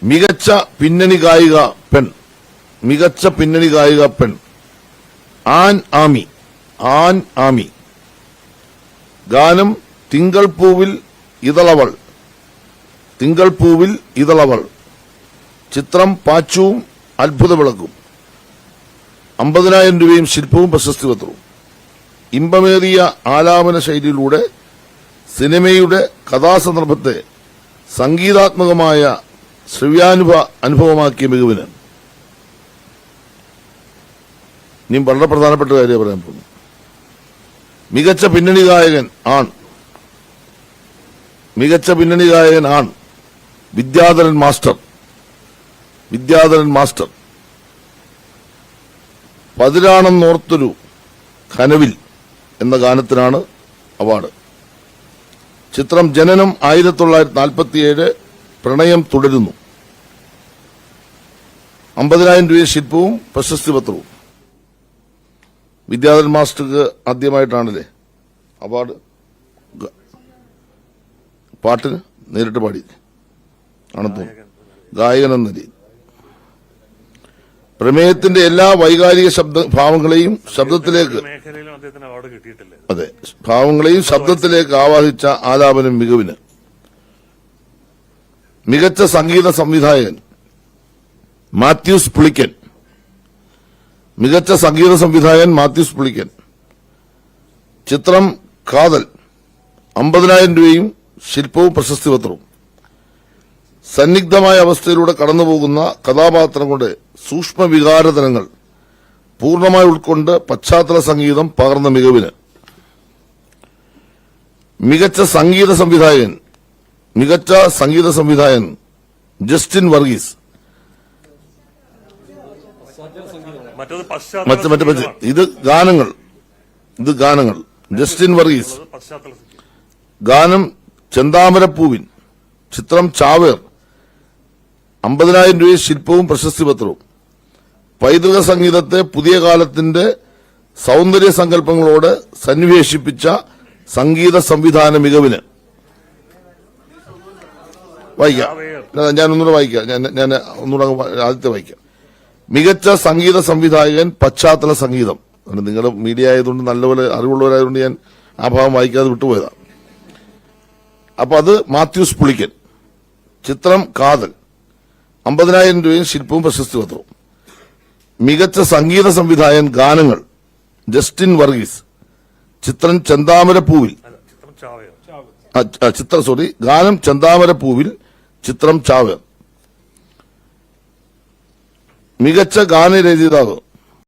മികച്ച പിന്നണി ഗായിക പെൺ. മികച്ച പിന്നണി ഗായിക പെൺ ആൻ ആമി. ഗാനം തിങ്കൾ പൂവിൽ ഇതളവൾ. ചിത്രം പാച്ചുവും അത്ഭുത വിളക്കും. 50,000 രൂപയും ശില്പവും പ്രശസ്തി പത്രവും. ഇമ്പമേറിയ ആലാപന ശൈലിയിലൂടെ സിനിമയുടെ കഥാസന്ദർഭത്തെ സംഗീതാത്മകമായ അനുഭവമാക്കിയ മികവിന്. ഇനി വളരെ പ്രധാനപ്പെട്ട കാര്യം പറയാൻ പോകുന്നു. മികച്ച പിന്നണി ഗായകൻ ആൺ. വിദ്യാധരൻ മാസ്റ്റർ. പതിരാണെന്നോർത്തൊരു കനവിൽ എന്ന ഗാനത്തിനാണ് അവാർഡ്. ചിത്രം ജനനം 1947. പ്രണയം തുടരുന്നു. 50,000 രൂപ ശില്പവും പ്രശസ്തി പത്രവും. വിദ്യാധരൻ മാസ്റ്റർക്ക് ആദ്യമായിട്ടാണല്ലേ അവാർഡ്? പാട്ടിന് നേരിട്ട് പാടി ആണെന്ന് തോന്നുന്നു. ഗായകൻ എന്ന രീതി പ്രമേയത്തിന്റെ എല്ലാ വൈകാരിക ഭാവങ്ങളെയും ശബ്ദത്തിലേക്ക് ആവാഹിച്ച ആലാപനം മികവിന്. മികച്ച സംഗീത സംവിധായകൻ മാത്യൂസ് പുളിക്കൻ. ചിത്രം കാതൽ. 50,000 രൂപയും ശില്പവും പ്രശസ്തി പത്രവും. സന്നിഗ്ധമായ അവസ്ഥയിലൂടെ കടന്നുപോകുന്ന കഥാപാത്രങ്ങളുടെ സൂക്ഷ്മ വികാരതലങ്ങൾ പൂർണ്ണമായി ഉൾക്കൊണ്ട് പശ്ചാത്തല സംഗീതം പകർന്ന മികവിന്. മികച്ച സംഗീത സംവിധായകൻ ജസ്റ്റിൻ വർഗീസ്. ഇത് ഗാനങ്ങൾ. ജസ്റ്റിൻ വർഗീസ്. ഗാനം ചെന്താമരപ്പൂവിൻ. ചിത്രം ചാവേർ. 50,000 രൂപ ശില്പവും പ്രശസ്തി പത്രവും. പൈതൃക സംഗീതത്തെ പുതിയ കാലത്തിന്റെ സൗന്ദര്യ സങ്കല്പങ്ങളോട് സന്നിവേശിപ്പിച്ച സംഗീത സംവിധാന മികവിന്. വായിക്കാം. ഞാൻ ഒന്നുകൂടെ ആദ്യത്തെ വായിക്കാം. മികച്ച സംഗീത സംവിധായകൻ പശ്ചാത്തല സംഗീതം. നിങ്ങൾ മീഡിയ ആയതുകൊണ്ട് നല്ലപോലെ അറിവുള്ളവരായതുകൊണ്ട് ഞാൻ ആ ഭാഗം വായിക്കാതെ വിട്ടുപോയതാണ്. അപ്പൊ അത് മാത്യൂസ് പുളിക്കൻ. ചിത്രം കാതൽ. 50,000 രൂപയും ശില്പവും പ്രശസ്തി പത്രവും. മികച്ച സംഗീത സംവിധായകൻ ഗാനങ്ങൾ ജസ്റ്റിൻ വർഗീസ്. ചിത്രം ചെന്താമരപ്പൂവിൽ. ഗാനം ചെന്താമരപ്പൂവിൽ. ചിത്രം ചാവേർ. മികച്ച ഗാനരചയിതാവ്